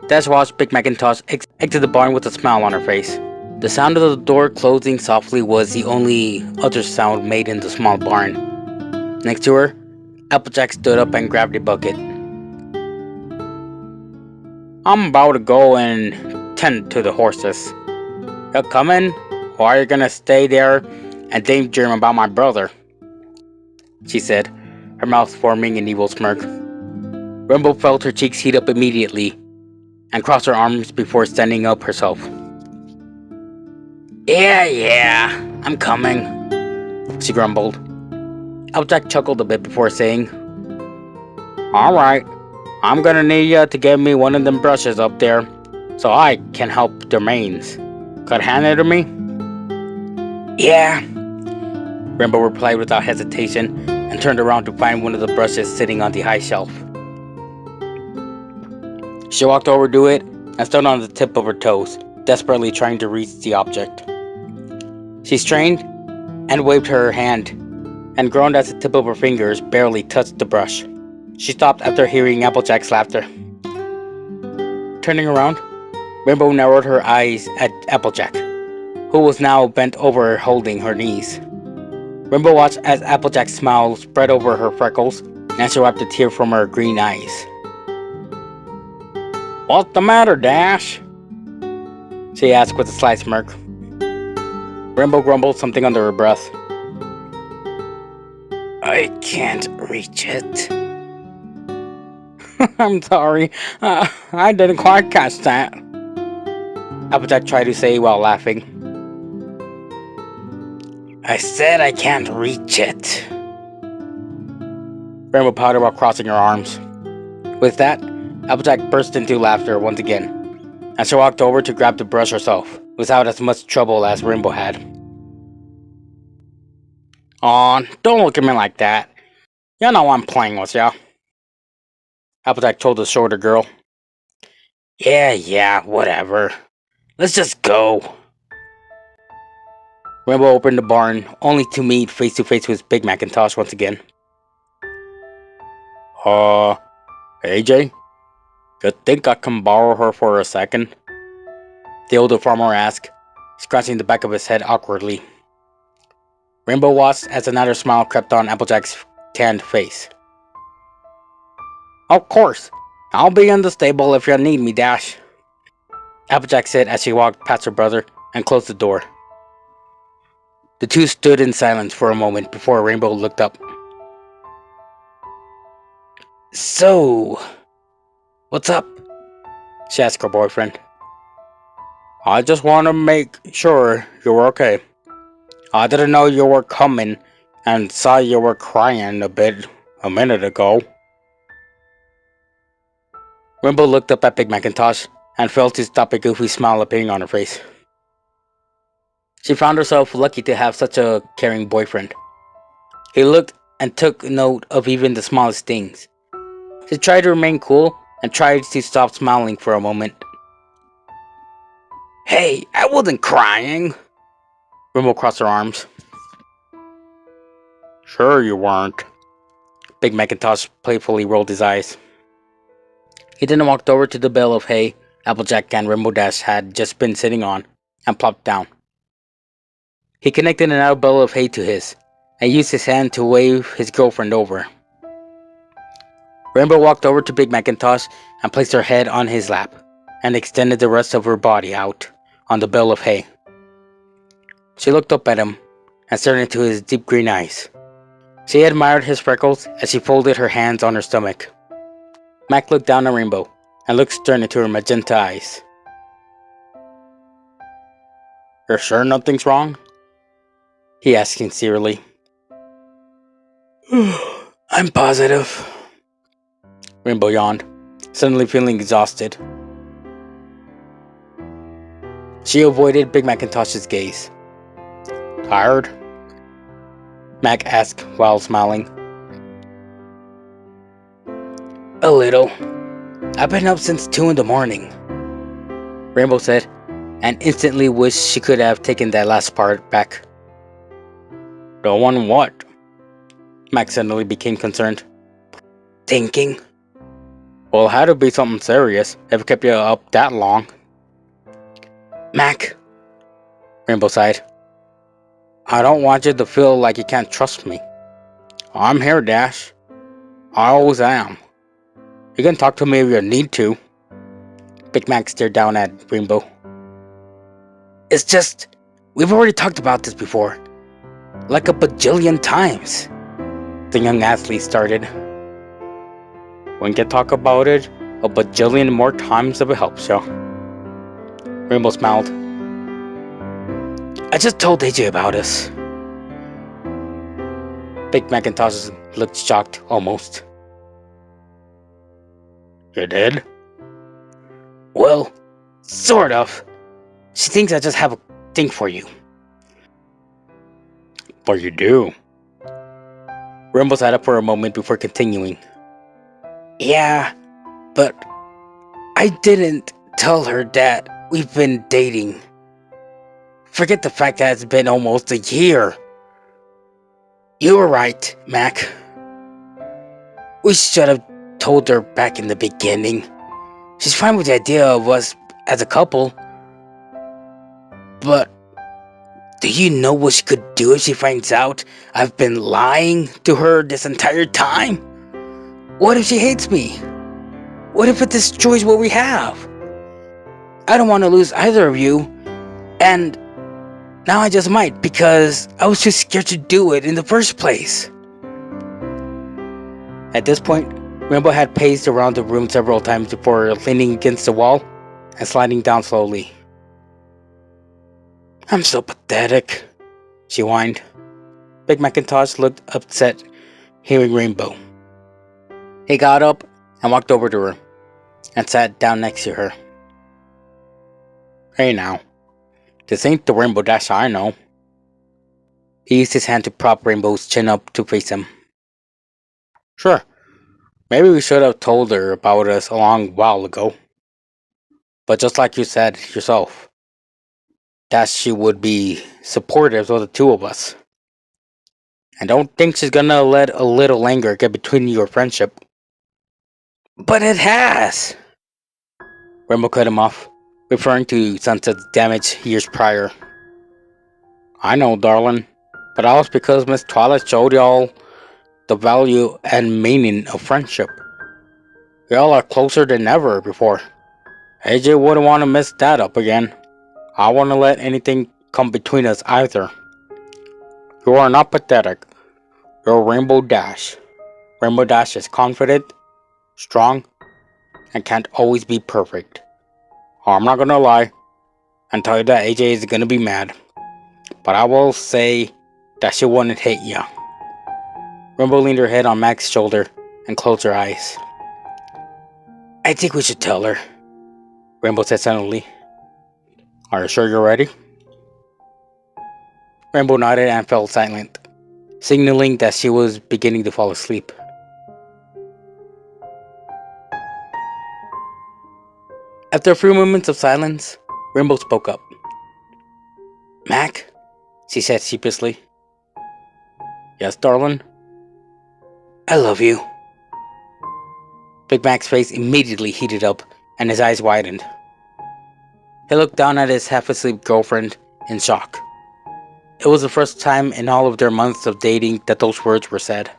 Dash watched Big Macintosh exit the barn with a smile on her face. The sound of the door closing softly was the only other sound made in the small barn. Next to her, Applejack stood up and grabbed a bucket. I'm about to go and tend to the horses. You coming? Or are you gonna stay there and daydream about my brother? She said, her mouth forming an evil smirk. Rainbow felt her cheeks heat up immediately and crossed her arms before standing up herself. Yeah, I'm coming, she grumbled. Applejack chuckled a bit before saying, Alright, I'm gonna need you to give me one of them brushes up there so I can help the reins. Could hand it to me? Yeah, Rainbow replied without hesitation and turned around to find one of the brushes sitting on the high shelf. She walked over to it and stood on the tip of her toes, desperately trying to reach the object. She strained and waved her hand and groaned as the tip of her fingers barely touched the brush. She stopped after hearing Applejack's laughter. Turning around, Rainbow narrowed her eyes at Applejack, who was now bent over holding her knees. Rainbow watched as Applejack's smile spread over her freckles and she wiped a tear from her green eyes. What's the matter, Dash? She asked with a sly smirk. Rainbow grumbled something under her breath. I can't reach it. I'm sorry, I didn't quite catch that, Applejack tried to say while laughing. I said I can't reach it, Rainbow pouted while crossing her arms. With that, Applejack burst into laughter once again, and she walked over to grab the brush herself, without as much trouble as Rainbow had. Aw, don't look at me like that. You know I'm playing with ya, Applejack told the shorter girl. Yeah, whatever. Let's just go. Rainbow opened the barn, only to meet face to face with Big Macintosh once again. AJ? You think I can borrow her for a second? The older farmer asked, scratching the back of his head awkwardly. Rainbow watched as another smile crept on Applejack's tanned face. Of course, I'll be in the stable if you need me, Dash, Applejack said as she walked past her brother and closed the door. The two stood in silence for a moment before Rainbow looked up. So, what's up? She asked her boyfriend. I just want to make sure you were okay. I didn't know you were coming and saw you were crying a bit a minute ago. Rainbow looked up at Big Macintosh and failed to stop a goofy smile appearing on her face. She found herself lucky to have such a caring boyfriend. He looked and took note of even the smallest things. She tried to remain cool and tried to stop smiling for a moment. Hey, I wasn't crying, Rainbow crossed her arms. Sure you weren't. Big Macintosh playfully rolled his eyes. He then walked over to the bale of hay Applejack and Rainbow Dash had just been sitting on and plopped down. He connected another bale of hay to his and used his hand to wave his girlfriend over. Rainbow walked over to Big Macintosh and placed her head on his lap and extended the rest of her body out on the bale of hay. She looked up at him and stared into his deep green eyes. She admired his freckles as she folded her hands on her stomach. Mac looked down at Rainbow and looked stern into her magenta eyes. You're sure nothing's wrong? He asked sincerely. I'm positive. Rainbow yawned, suddenly feeling exhausted. She avoided Big Macintosh's gaze. Tired? Mac asked while smiling. A little. I've been up since 2 in the morning, Rainbow said, and instantly wished she could have taken that last part back. Doing what? Mac suddenly became concerned. Thinking. Well, it had to be something serious if it kept you up that long. Mac, Rainbow sighed. I don't want you to feel like you can't trust me. I'm here, Dash. I always am. You can talk to me if you need to. Big Mac stared down at Rainbow. it's just, we've already talked about this before. Like a bajillion times. The young athlete started. We can talk about it a bajillion more times if it helps you. Rainbow smiled. I just told AJ about us. Big Macintosh looked shocked, almost. You did? Well, sort of. She thinks I just have a thing for you. But you do. Rainbow sat up for a moment before continuing. Yeah, but I didn't tell her that we've been dating. Forget the fact that it's been almost a year. You were right, Mac. We should have told her back in the beginning. She's fine with the idea of us as a couple. But do you know what she could do if she finds out I've been lying to her this entire time? What if she hates me? What if it destroys what we have? I don't want to lose either of you, and now I just might because I was too scared to do it in the first place. At this point, Rainbow had paced around the room several times before leaning against the wall and sliding down slowly. I'm so pathetic, she whined. Big Macintosh looked upset hearing Rainbow. He got up and walked over to her and sat down next to her. Hey now, this ain't the Rainbow Dash I know. He used his hand to prop Rainbow's chin up to face him. Sure, maybe we should have told her about us a long while ago. But just like you said yourself, that she would be supportive of the two of us. I don't think she's gonna let a little anger get between your friendship. But it has! Rainbow cut him off, referring to Sunset's damage years prior. I know, darling, but that was because Miss Twilight showed y'all the value and meaning of friendship. Y'all are closer than ever before. AJ wouldn't want to mess that up again. I won't let anything come between us either. You are not pathetic. You're Rainbow Dash. Rainbow Dash is confident, strong, and can't always be perfect. I'm not gonna lie and tell you that AJ is gonna be mad, but I will say that she wouldn't hate ya. Rainbow leaned her head on Mac's shoulder and closed her eyes. I think we should tell her, Rainbow said suddenly. Are you sure you're ready? Rainbow nodded and fell silent, signaling that she was beginning to fall asleep. After a few moments of silence, Rainbow spoke up. Mac, she said sheepishly. Yes, darling? I love you. Big Mac's face immediately heated up and his eyes widened. He looked down at his half-asleep girlfriend in shock. It was the first time in all of their months of dating that those words were said.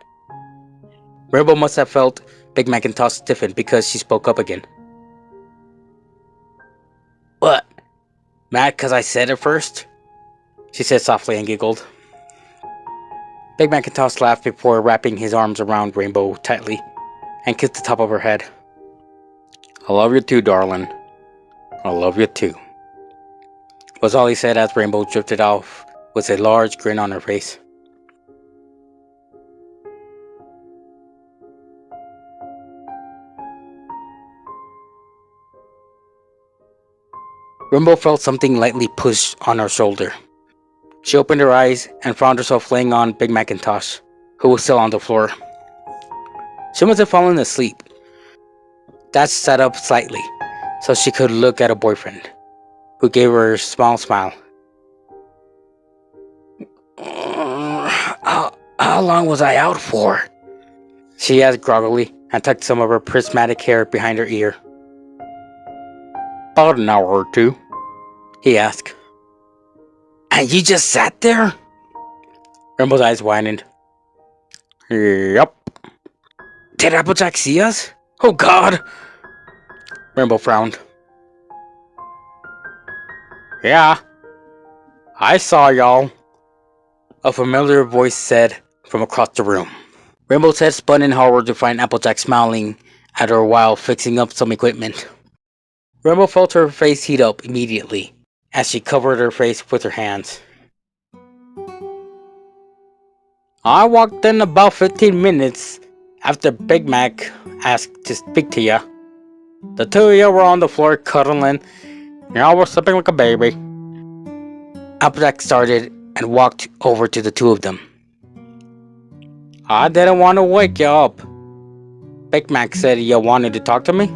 Rainbow must have felt Big Macintosh stiffen because she spoke up again. What? Mad because I said it first? She said softly and giggled. Big Macintosh laughed before wrapping his arms around Rainbow tightly and kissed the top of her head. I love you too, darling. I love you too, was all he said as Rainbow drifted off with a large grin on her face. Rainbow felt something lightly push on her shoulder. She opened her eyes and found herself laying on Big Macintosh, who was still on the floor. She must have fallen asleep. Dash sat up slightly so she could look at her boyfriend, who gave her a small smile. How long was I out for? She asked groggily and tucked some of her prismatic hair behind her ear. About an hour or two, he asked. And you just sat there? Rainbow's eyes widened. Yup. Did Applejack see us? Oh God! Rainbow frowned. Yeah, I saw y'all, a familiar voice said from across the room. Rainbow's head spun in horror to find Applejack smiling at her while fixing up some equipment. Rainbow felt her face heat up immediately as she covered her face with her hands. I walked in about 15 minutes after Big Mac asked to speak to ya. The two of you were on the floor cuddling, and y'all were sleeping like a baby. Applejack started and walked over to the two of them. I didn't want to wake you up. Big Mac said you wanted to talk to me.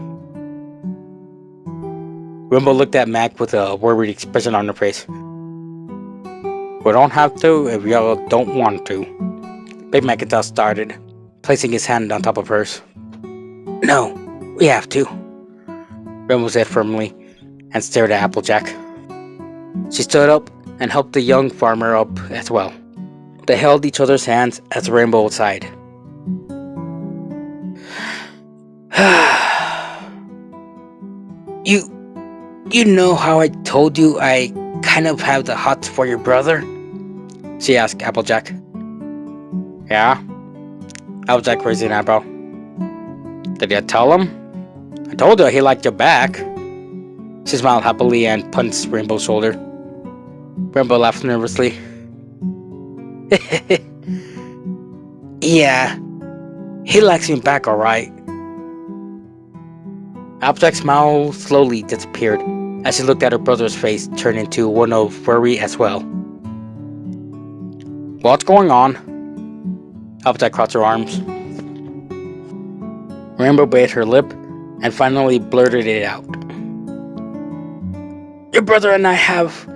Rainbow looked at Mac with a worried expression on her face. We don't have to if y'all don't want to. Big Macintosh started, placing his hand on top of hers. No, we have to. Rainbow said firmly and stared at Applejack. She stood up and helped the young farmer up as well. They held each other's hands as Rainbow sighed. You know how I told you I kind of have the hots for your brother? She asked Applejack. Yeah? Applejack raised an eyebrow. Did you tell him? I told you he liked you back. She smiled happily and punched Rainbow's shoulder. Rainbow laughed nervously. Yeah, he likes me back alright. Applejack's smile slowly disappeared as she looked at her brother's face turn into one of worry as well. What's going on? Applejack crossed her arms. Rainbow bit her lip and finally blurted it out. Your brother and I have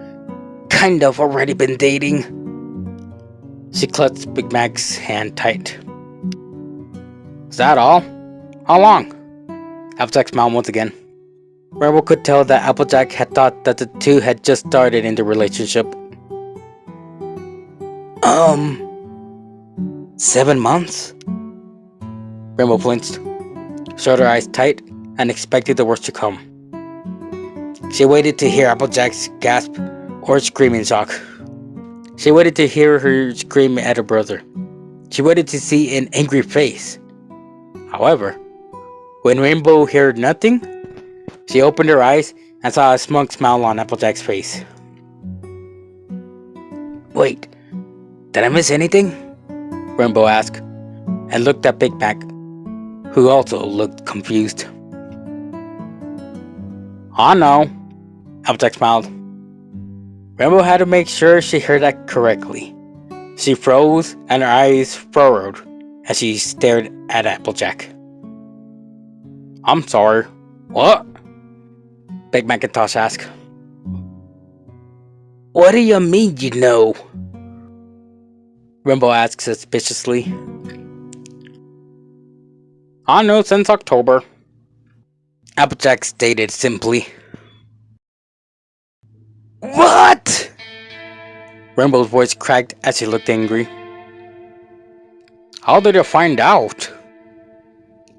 kind of already been dating. She clutched Big Mac's hand tight. Is that all? How long? Applejack smiled once again. Rainbow could tell that Applejack had thought that the two had just started in the relationship. 7 months? Rainbow flinched, shut her eyes tight, and expected the worst to come. She waited to hear Applejack's gasp or scream in shock. She waited to hear her scream at her brother. She waited to see an angry face. However, when Rainbow heard nothing, she opened her eyes and saw a smug smile on Applejack's face. Wait, did I miss anything? Rainbow asked, and looked at Big Mac, who also looked confused. Oh no, Applejack smiled. Rainbow had to make sure she heard that correctly. She froze and her eyes furrowed as she stared at Applejack. I'm sorry. What? Big Macintosh asked. What do you mean you know? Rainbow asked suspiciously. I know since October, Applejack stated simply. What? Rainbow's voice cracked as she looked angry. How did you find out?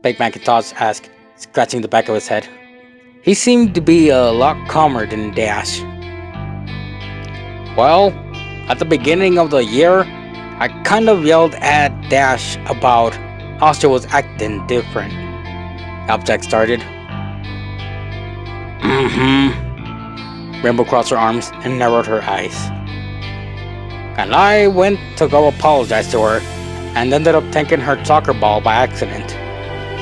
Big Macintosh asked, scratching the back of his head. He seemed to be a lot calmer than Dash. Well, at the beginning of the year, I kind of yelled at Dash about how she was acting different. Applejack started. Rainbow crossed her arms and narrowed her eyes. And I went to go apologize to her and ended up taking her soccer ball by accident.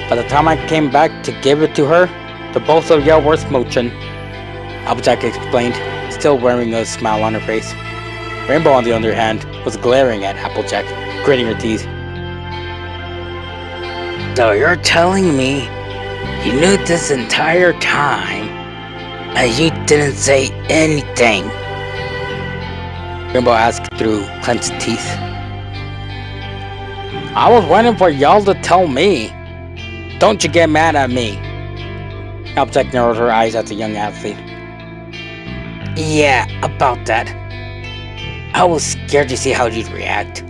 By the time I came back to give it to her, the both of y'all were smooching. Applejack explained, still wearing a smile on her face. Rainbow, on the other hand, was glaring at Applejack, gritting her teeth. So you're telling me you knew this entire time and you didn't say anything? Rainbow asked through clenched teeth. I was waiting for y'all to tell me. Don't you get mad at me. Applejack narrowed her eyes at the young athlete. Yeah, about that. I was scared to see how you'd react.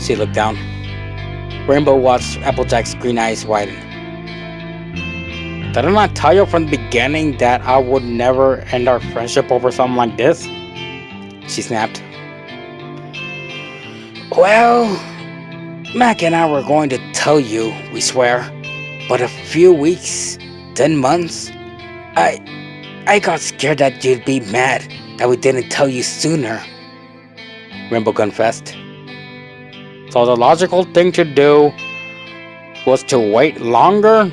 She looked down. Rainbow watched Applejack's green eyes widen. Did I not tell you from the beginning that I would never end our friendship over something like this? She snapped. Well, Mac and I were going to tell you, we swear. But a few weeks, 10 months, I got scared that you'd be mad that we didn't tell you sooner. Rainbow confessed. So the logical thing to do was to wait longer?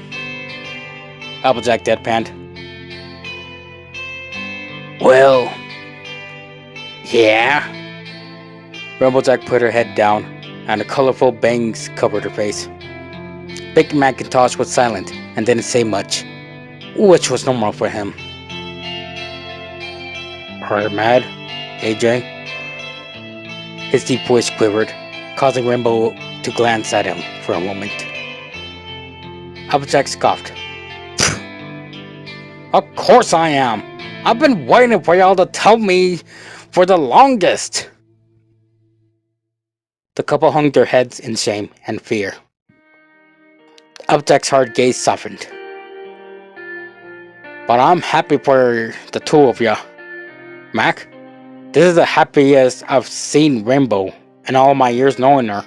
Applejack deadpanned. Well, yeah. Applejack put her head down, and the colorful bangs covered her face. Big Macintosh was silent and didn't say much, which was normal for him. Are you mad, AJ? His deep voice quivered, causing Rainbow to glance at him for a moment. Applejack scoffed. Of course I am! I've been waiting for y'all to tell me for the longest! The couple hung their heads in shame and fear. Applejack's hard gaze softened. But I'm happy for the two of ya. Mac, this is the happiest I've seen Rainbow in all my years knowing her.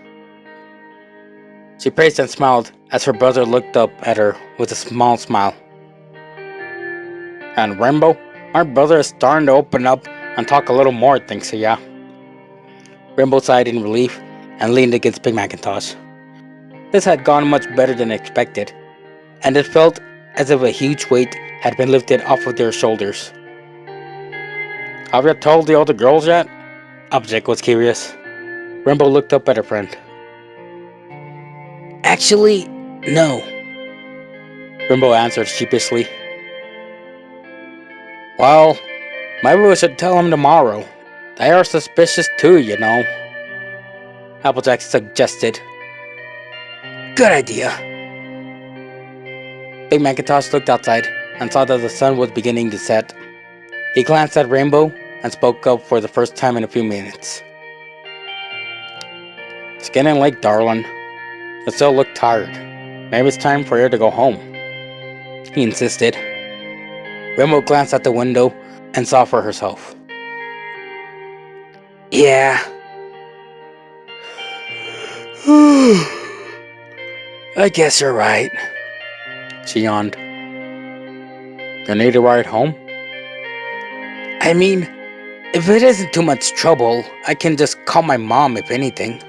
She praised and smiled as her brother looked up at her with a small smile. And Rainbow, my brother is starting to open up and talk a little more thanks to ya. Rainbow sighed in relief and leaned against Big Macintosh. This had gone much better than expected, and it felt as if a huge weight had been lifted off of their shoulders. Have you told the other girls yet? Applejack was curious. Rainbow looked up at her friend. Actually, no. Rainbow answered sheepishly. Well, maybe we should tell them tomorrow. They are suspicious too, you know. Applejack suggested. Good idea. Big Macintosh looked outside and saw that the sun was beginning to set. He glanced at Rainbow and spoke up for the first time in a few minutes. It's getting late, darling. You still look tired. Maybe it's time for you to go home. He insisted. Rainbow glanced at the window and saw for herself. Yeah. I guess you're right. She yawned. You need a ride home? I mean, if it isn't too much trouble, I can just call my mom if anything.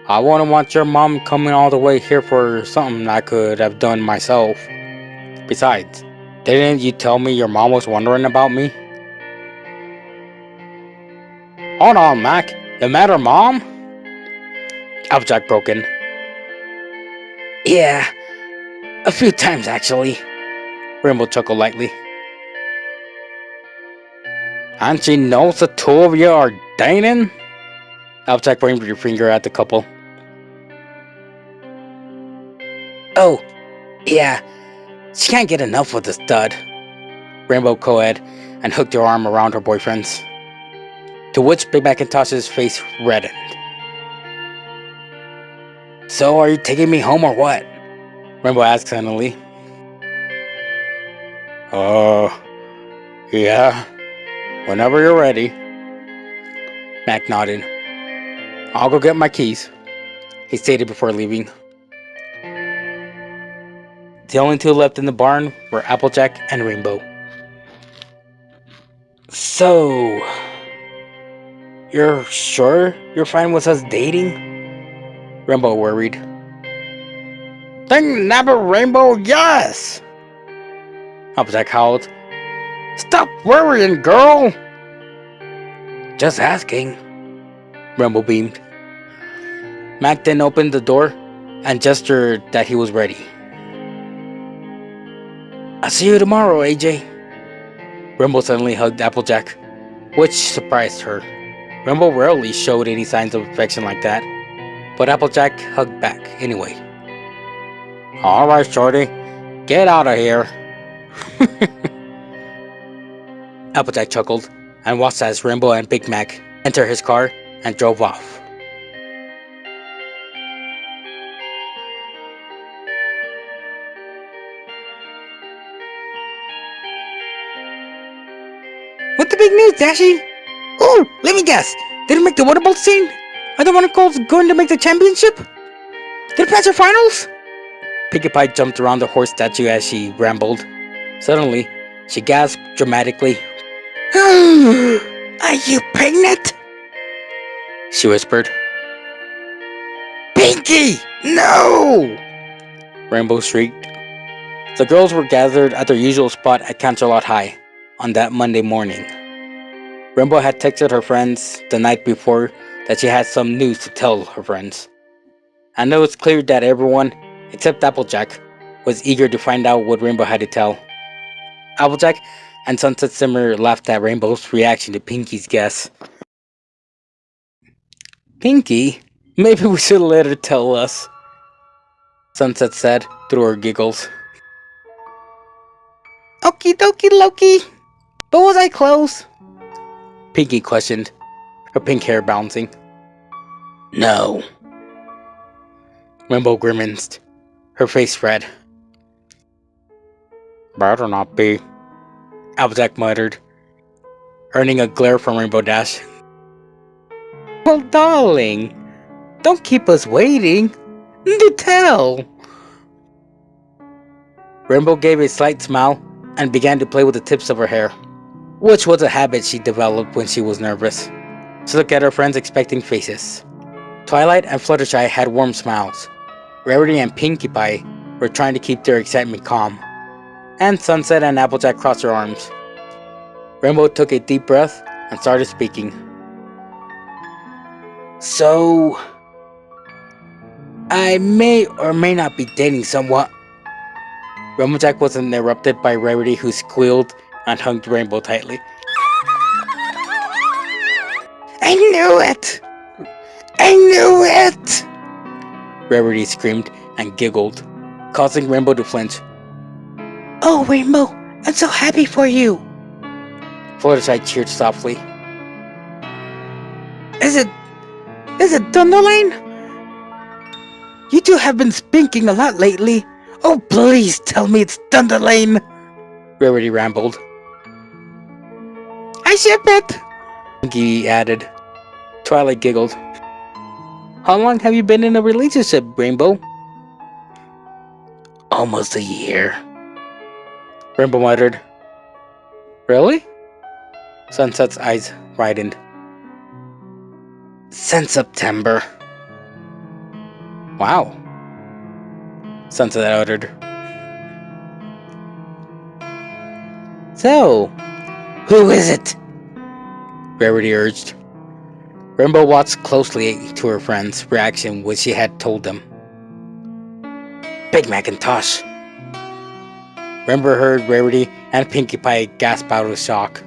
I wouldn't want your mom coming all the way here for something I could have done myself. Besides, didn't you tell me your mom was wondering about me? Hold on, Mac. You met her mom? Applejack broke in. Yeah, a few times actually. Rainbow chuckled lightly. And she knows the two of you are dating? Applejack pointed your finger at the couple. Oh, yeah. She can't get enough of the stud. Rainbow co-ed and hooked her arm around her boyfriend's. To which Big Macintosh's face reddened. So are you taking me home or what? Rainbow asked suddenly. Yeah. Whenever you're ready. Mac nodded. I'll go get my keys, he stated before leaving. The only two left in the barn were Applejack and Rainbow. So, you're sure you're fine with us dating? Rainbow worried. Dang nabbit, Rainbow, yes! Applejack howled. Stop worrying, girl! Just asking. Rainbow beamed. Mac then opened the door and gestured that he was ready. I'll see you tomorrow, AJ. Rainbow suddenly hugged Applejack, which surprised her. Rainbow rarely showed any signs of affection like that, but Applejack hugged back anyway. Alright, Shorty, get out of here. Applejack chuckled and watched as Rainbow and Big Mac entered his car and drove off. What's the big news, Dashy? Oh, let me guess. Did it make the waterboat scene? Are the Wonder Girls going to make the championship? Did it pass the finals? Pinkie Pie jumped around the horse statue as she rambled. Suddenly, she gasped dramatically. Are you pregnant? She whispered. Pinkie! No! Rainbow shrieked. The girls were gathered at their usual spot at Canterlot High on that Monday morning. Rainbow had texted her friends the night before that she had some news to tell her friends. And it was clear that everyone, except Applejack, was eager to find out what Rainbow had to tell. Applejack and Sunset Simmer laughed at Rainbow's reaction to Pinkie's guess. Pinkie? Maybe we should let her tell us, Sunset said through her giggles. Okie dokie Loki, but was I close? Pinkie questioned, her pink hair bouncing. No. Rainbow grimaced, her face red. Better not be, Applejack muttered, earning a glare from Rainbow Dash. Well, darling, don't keep us waiting. Do tell. Rainbow gave a slight smile and began to play with the tips of her hair, which was a habit she developed when she was nervous. She looked at her friends' expecting faces. Twilight and Fluttershy had warm smiles. Rarity and Pinkie Pie were trying to keep their excitement calm. And Sunset and Applejack crossed their arms. Rainbow took a deep breath and started speaking. So, I may or may not be dating someone. Applejack was interrupted by Rarity, who squealed and hugged Rainbow tightly. I knew it! I knew it! Rarity screamed and giggled, causing Rainbow to flinch. Oh, Rainbow, I'm so happy for you! Fluttershy cheered softly. Is it Dunderlane? You two have been spinking a lot lately. Oh, please tell me it's Dunderlane! Rarity rambled. I ship it! Pinkie added. Twilight giggled. How long have you been in a relationship, Rainbow? Almost a year. Rainbow muttered. Really? Sunset's eyes widened. Since September. Wow. Sunset uttered. So, who is it? Rarity urged. Rainbow watched closely to her friend's reaction when she had told them. Big Macintosh. Rainbow heard Rarity and Pinkie Pie gasp out of shock.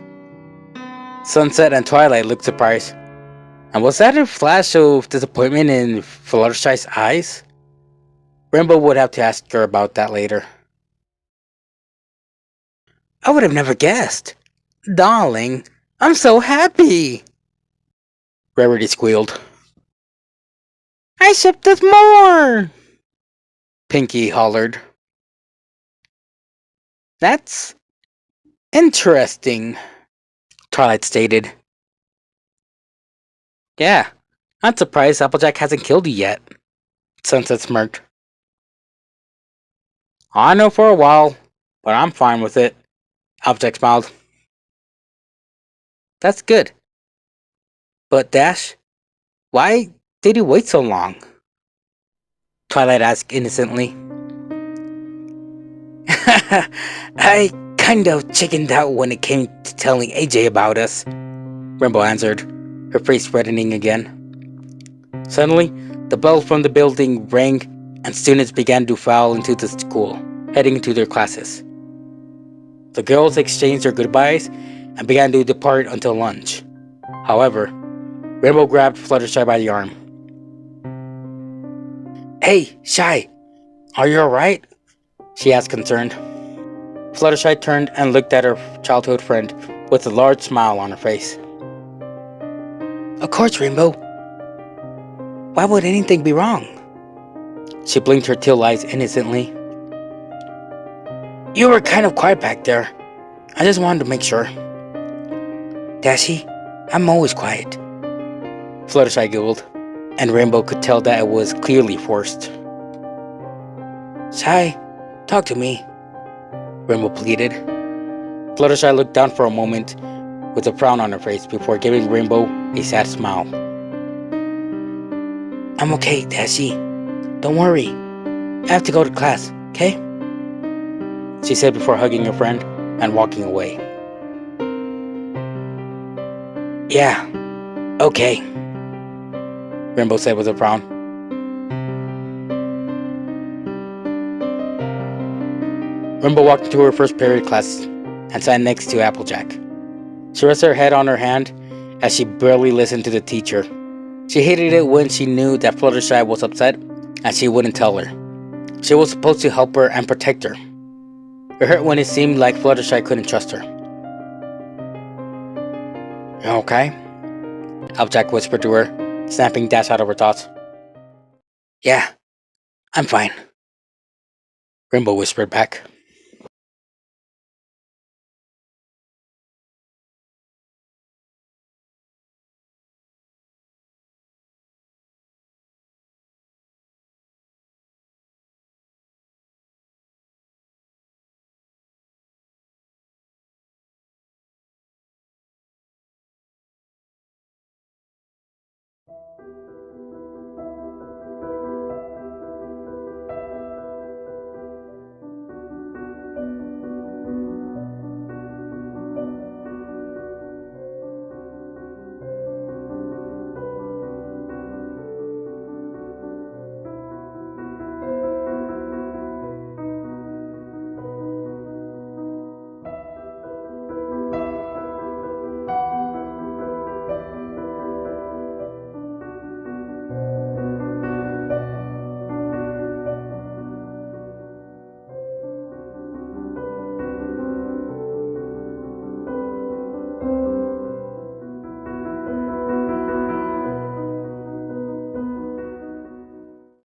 Sunset and Twilight looked surprised. And was that a flash of disappointment in Fluttershy's eyes? Rainbow would have to ask her about that later. I would have never guessed. Darling, I'm so happy! Rarity squealed. I shipped us more! Pinkie hollered. That's interesting, Twilight stated. Yeah, I'm surprised Applejack hasn't killed you yet, Sunset smirked. I know for a while, but I'm fine with it, Applejack smiled. That's good. But Dash, why did you wait so long? Twilight asked innocently. I kind of chickened out when it came to telling AJ about us, Rainbow answered, her face reddening again. Suddenly, the bell from the building rang and students began to file into the school, heading into their classes. The girls exchanged their goodbyes and began to depart until lunch. However, Rainbow grabbed Fluttershy by the arm. Hey, Shy, Are you alright? she asked, concerned. Fluttershy turned and looked at her childhood friend with a large smile on her face. Of course, Rainbow. Why would anything be wrong? She blinked her teal eyes innocently. You were kind of quiet back there. I just wanted to make sure. Dashi, I'm always quiet. Fluttershy giggled, and Rainbow could tell that it was clearly forced. Shy, talk to me, Rainbow pleaded. Fluttershy looked down for a moment with a frown on her face before giving Rainbow a sad smile. I'm okay, Dashi. Don't worry. I have to go to class, okay? She said before hugging her friend and walking away. Yeah, okay, Rainbow said with a frown. Rainbow walked into her first period class and sat next to Applejack. She rested her head on her hand as she barely listened to the teacher. She hated it when she knew that Fluttershy was upset and she wouldn't tell her. She was supposed to help her and protect her. It hurt when it seemed like Fluttershy couldn't trust her. You okay? Applejack whispered to her, snapping Dash out of her thoughts. Yeah, I'm fine, Rainbow whispered back.